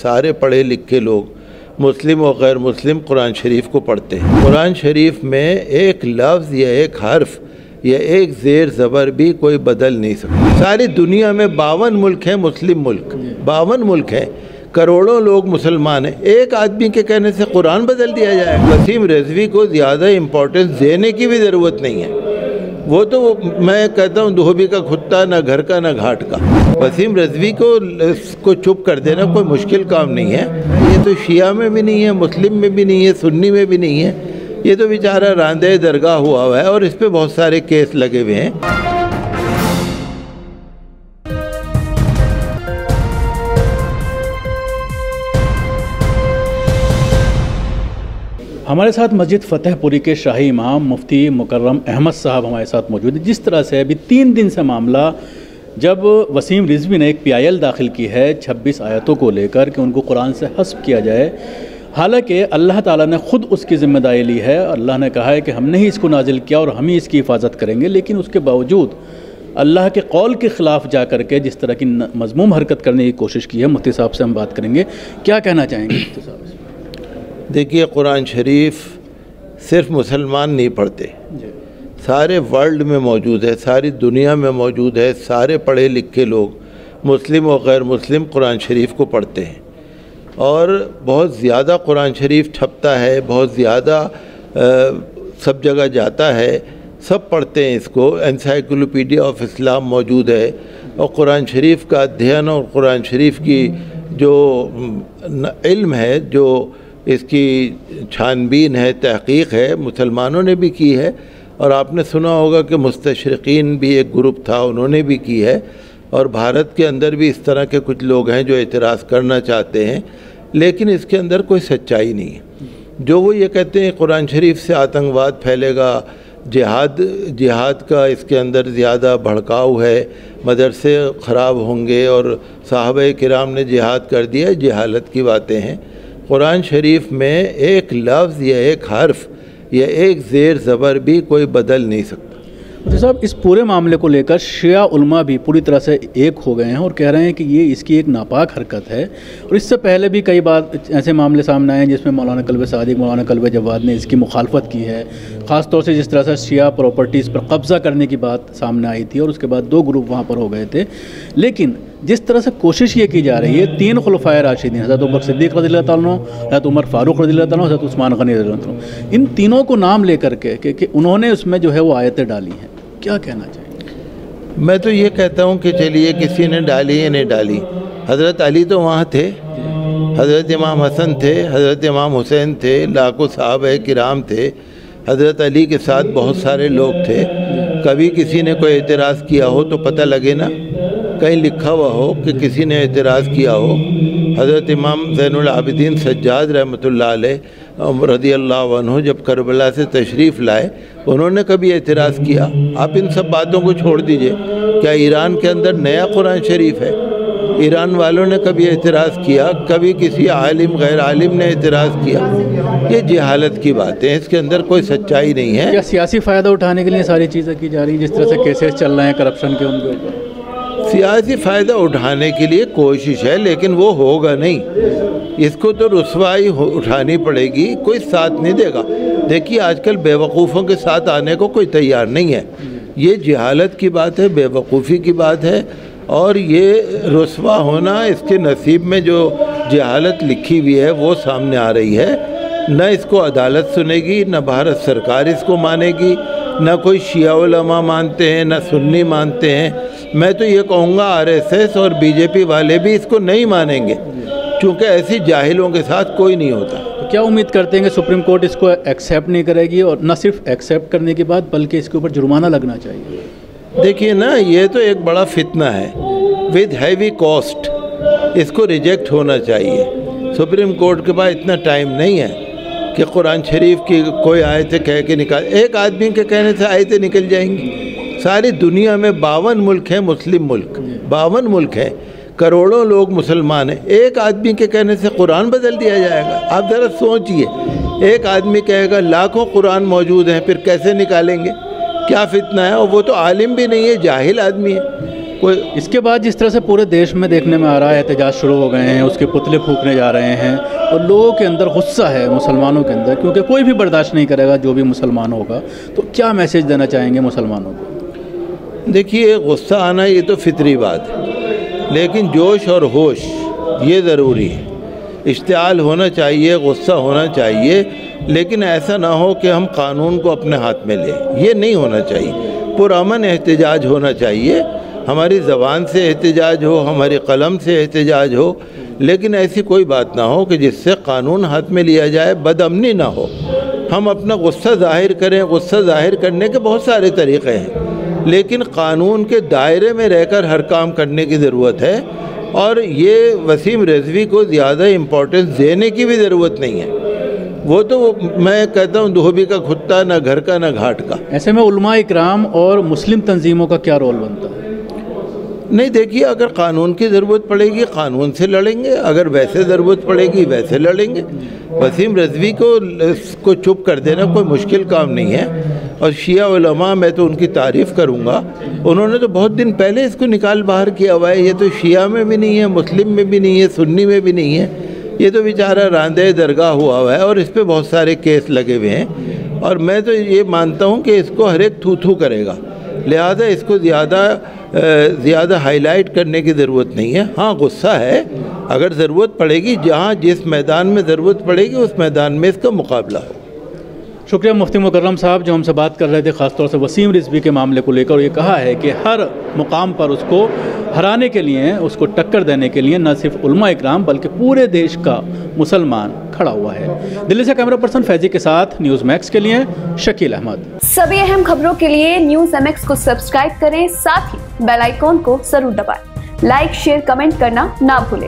سارے پڑھے لکھے لوگ مسلم و غیر مسلم قرآن شریف کو پڑھتے ہیں۔ قرآن شریف میں ایک لفظ یا ایک حرف یا ایک زیر زبر بھی کوئی بدل نہیں سکتا۔ ساری دنیا میں 52 ملک ہیں مسلم ملک، 52 ملک ہیں، کروڑوں لوگ مسلمان ہیں، ایک آدمی کے کہنے سے قرآن بدل دیا جائے؟ وسیم رضوی کو زیادہ امپورٹنس دینے کی بھی ضرورت نہیں ہے، وہ تو میں کہتا ہوں دھوبی کا کھتا، نہ گھر کا نہ گھاٹ کا۔ وسیم رضوی کو چپ کر دینا کوئی مشکل کام نہیں ہے، یہ تو شیعہ میں بھی نہیں ہے، مسلم میں بھی نہیں ہے، سنی میں بھی نہیں ہے، یہ تو بیچارہ راندے درگاہ ہوا ہے اور اس پہ بہت سارے کیس لگے ہوئے ہیں۔ ہمارے ساتھ مسجد فتح پوری کے شاہی امام مفتی مکرم احمد صاحب ہمارے ساتھ موجود ہیں۔ جس طرح سے ابھی 3 دن سے معاملہ جب وسیم رضوی نے ایک PIL داخل کی ہے 26 آیتوں کو لے کر کہ ان کو قرآن سے حذف کیا جائے، حالانکہ اللہ تعالیٰ نے خود اس کی ذمہ داری لی ہے، اللہ نے کہا ہے کہ ہم نے ہی اس کو نازل کیا اور ہم ہی اس کی حفاظت کریں گے، لیکن اس کے باوجود اللہ کے قول کے خلاف جا کر کے جس طرح کی مذموم حرکت کرنے کی کوشش کی ہے، مفتی صاحب سے ہم بات کریں گے، کیا کہنا چاہیں گے مفتی صاحب؟ دیکھیے، قرآن شریف صرف مسلمان نہیں پڑھتے، سارے ورلڈ میں موجود ہے، ساری دنیا میں موجود ہے، سارے پڑھے لکھے لوگ مسلم و غیر مسلم قرآن شریف کو پڑھتے ہیں، اور بہت زیادہ قرآن شریف چھپتا ہے، بہت زیادہ سب جگہ جاتا ہے، سب پڑھتے ہیں اس کو۔ انسائیکلوپیڈیا آف اسلام موجود ہے، اور قرآن شریف کا ادھین اور قرآن شریف کی جو علم ہے، جو اس کی چھان بین ہے، تحقیق ہے، مسلمانوں نے بھی کی ہے، اور آپ نے سنا ہوگا کہ مستشرقین بھی ایک گروپ تھا، انہوں نے بھی کی ہے، اور بھارت کے اندر بھی اس طرح کے کچھ لوگ ہیں جو اعتراض کرنا چاہتے ہیں، لیکن اس کے اندر کوئی سچائی نہیں ہے۔ جو وہ یہ کہتے ہیں قرآن شریف سے آتنکواد پھیلے گا، جہاد کا اس کے اندر زیادہ بھڑکاؤ ہے، مدرسے خراب ہوں گے اور صحابہ کرام نے جہاد کر دیا، جہالت کی باتیں ہیں۔ قرآن شریف میں ایک لفظ یا ایک حرف یا ایک زیر زبر بھی کوئی بدل نہیں سکتا۔ صاحب، اس پورے معاملے کو لے کر شیعہ علماء بھی پوری طرح سے ایک ہو گئے ہیں اور کہہ رہے ہیں کہ یہ اس کی ایک ناپاک حرکت ہے، اور اس سے پہلے بھی کئی بار ایسے معاملے سامنے آئے ہیں جس میں مولانا قلب صادق، مولانا قلب جواد نے اس کی مخالفت کی ہے، خاص طور سے جس طرح سے شیعہ پراپرٹیز پر قبضہ کرنے کی بات سامنے آئی تھی، اور اس کے بعد 2 گروپ وہاں پر ہو گئے تھے۔ لیکن جس طرح سے کوشش یہ کی جا رہی ہے، 3 خلفائے راشدین، حضرت ابوبکر صدیق رضی اللہ تعالیٰ عنہ، حضرت عمر فاروق رضی اللہ تعالیٰ عنہ، حضرت عثمان غنی رضی اللہ عنہ، ان تینوں کو نام لے کر کے کہ انہوں نے اس میں جو ہے وہ آیتیں ڈالی ہیں، کیا کہنا چاہیں گے؟ میں تو یہ کہتا ہوں کہ چلیے کسی نے ڈالی یا نہیں ڈالی، حضرت علی تو وہاں تھے، حضرت امام حسن تھے، حضرت امام حسین تھے، لاکھوں صحابہ کرام تھے، حضرت علی کے ساتھ بہت سارے لوگ تھے۔ کبھی کسی نے کوئی اعتراض کیا ہو تو پتہ لگے نا، کہیں لکھا ہوا ہو کہ کسی نے اعتراض کیا ہو۔ حضرت امام زین العابدین سجاد رحمۃ اللہ علیہ رضی اللہ عنہ جب کربلا سے تشریف لائے، انہوں نے کبھی اعتراض کیا؟ آپ ان سب باتوں کو چھوڑ دیجئے، کیا ایران کے اندر نیا قرآن شریف ہے؟ ایران والوں نے کبھی اعتراض کیا؟ کبھی کسی عالم غیر عالم نے اعتراض کیا؟ یہ جہالت کی باتیں ہیں، اس کے اندر کوئی سچائی نہیں ہے۔ کیا سیاسی فائدہ اٹھانے کے لیے ساری چیزیں کی جا رہی ہیں، جس طرح سے کیسز چل رہے ہیں کرپشن کے، ان کے اوپر سیاسی فائدہ اٹھانے کے لیے کوشش ہے، لیکن وہ ہوگا نہیں، اس کو تو رسوائی اٹھانی پڑے گی، کوئی ساتھ نہیں دے گا۔ دیکھیے، آج کل بے وقوفوں کے ساتھ آنے کو کوئی تیار نہیں ہے، یہ جہالت کی بات ہے، بے وقوفی کی بات ہے، اور یہ رسوا ہونا اس کے نصیب میں جو جہالت لکھی ہوئی ہے وہ سامنے آ رہی ہے۔ نہ اس کو عدالت سنے گی، نہ بھارت سرکار اس کو مانے گی، نہ کوئی شیعہ علماء مانتے ہیں، نہ سنی مانتے ہیں۔ میں تو یہ کہوں گا RSS اور BJP والے بھی اس کو نہیں مانیں گے، چونکہ ایسی جاہلوں کے ساتھ کوئی نہیں ہوتا۔ تو کیا امید کرتے ہیں کہ سپریم کورٹ اس کو ایکسیپٹ نہیں کرے گی، اور نہ صرف ایکسیپٹ کرنے کے بعد بلکہ اس کے اوپر جرمانہ لگنا چاہیے؟ دیکھیے نا، یہ تو ایک بڑا فتنہ ہے ود ہیوی کاسٹ، اس کو ریجیکٹ ہونا چاہیے۔ سپریم کورٹ کے پاس اتنا ٹائم نہیں ہے کہ قرآن شریف کی کوئی آیتیں کہہ کے نکال، ایک آدمی کے کہنے سے آیتیں نکل جائیں گی؟ ساری دنیا میں 52 ملک ہیں مسلم ملک، 52 ملک ہیں، کروڑوں لوگ مسلمان ہیں، ایک آدمی کے کہنے سے قرآن بدل دیا جائے گا؟ آپ ذرا سوچئے، ایک آدمی کہے گا لاکھوں قرآن موجود ہیں، پھر کیسے نکالیں گے؟ کیا فتنہ ہے؟ اور وہ تو عالم بھی نہیں ہے، جاہل آدمی ہے۔ کوئی اس کے بعد جس طرح سے پورے دیش میں دیکھنے میں آ رہا ہے احتجاج شروع ہو گئے ہیں, اس کے پتلے پھونکنے جا رہے ہیں, اور لوگوں کے اندر غصہ ہے مسلمانوں کے اندر, کیونکہ کوئی بھی برداشت نہیں کرے گا جو بھی مسلمان ہوگا. تو کیا میسیج دینا چاہیں گے مسلمانوں کو؟ دیکھیے, غصہ آنا یہ تو فطری بات ہے, لیکن جوش اور ہوش یہ ضروری ہے. اشتعال ہونا چاہیے, غصہ ہونا چاہیے, لیکن ایسا نہ ہو کہ ہم قانون کو اپنے ہاتھ میں لیں. یہ نہیں ہونا چاہیے. پرامن احتجاج ہونا چاہیے, ہماری زبان سے احتجاج ہو, ہماری قلم سے احتجاج ہو, لیکن ایسی کوئی بات نہ ہو کہ جس سے قانون ہاتھ میں لیا جائے, بد امنی نہ ہو. ہم اپنا غصہ ظاہر کریں, غصہ ظاہر کرنے کے بہت سارے طریقے ہیں, لیکن قانون کے دائرے میں رہ کر ہر کام کرنے کی ضرورت ہے. اور یہ وسیم رضوی کو زیادہ امپورٹنس دینے کی بھی ضرورت نہیں ہے. وہ تو میں کہتا ہوں دھوبی کا کھتا, نہ گھر کا نہ گھاٹ کا. ایسے میں علماء اکرام اور مسلم تنظیموں کا کیا رول بنتا ہے؟ نہیں, دیکھیے, اگر قانون کی ضرورت پڑے گی قانون سے لڑیں گے, اگر ویسے ضرورت پڑے گی ویسے لڑیں گے. وسیم رضوی کو چپ کر دینا کوئی مشکل کام نہیں ہے. اور شیعہ علماء, میں تو ان کی تعریف کروں گا, انہوں نے تو بہت دن پہلے اس کو نکال باہر کیا ہوا ہے. یہ تو شیعہ میں بھی نہیں ہے, مسلم میں بھی نہیں ہے, سنی میں بھی نہیں ہے. یہ تو بیچارہ راندے درگاہ ہوا ہے, اور اس پہ بہت سارے کیس لگے ہوئے ہیں. اور میں تو یہ مانتا ہوں کہ اس کو ہر ایک تھو تھو کرے گا, لہذا اس کو زیادہ ہائی لائٹ کرنے کی ضرورت نہیں ہے. ہاں, غصہ ہے, اگر ضرورت پڑے گی, جہاں جس میدان میں ضرورت پڑے گی اس میدان میں اس کا مقابلہ ہو. شکریہ مفتی مکرم صاحب جو ہم سے بات کر رہے تھے خاص طور سے وسیم رضوی کے معاملے کو لے کر. اور یہ کہا ہے کہ ہر مقام پر اس کو ہرانے کے لیے, اس کو ٹکر دینے کے لیے نہ صرف علماء اکرام بلکہ پورے دیش کا مسلمان کھڑا ہوا ہے. دلی سے کیمرہ پرسن فیضی کے ساتھ نیوز میکس کے لیے شکیل احمد. سبھی اہم خبروں کے لیے نیوز ایم ایکس کو سبسکرائب کریں, ساتھ ہی بیل آئیکن کو ضرور دبائیں. لائک, شیئر, کمنٹ کرنا نہ بھولیں.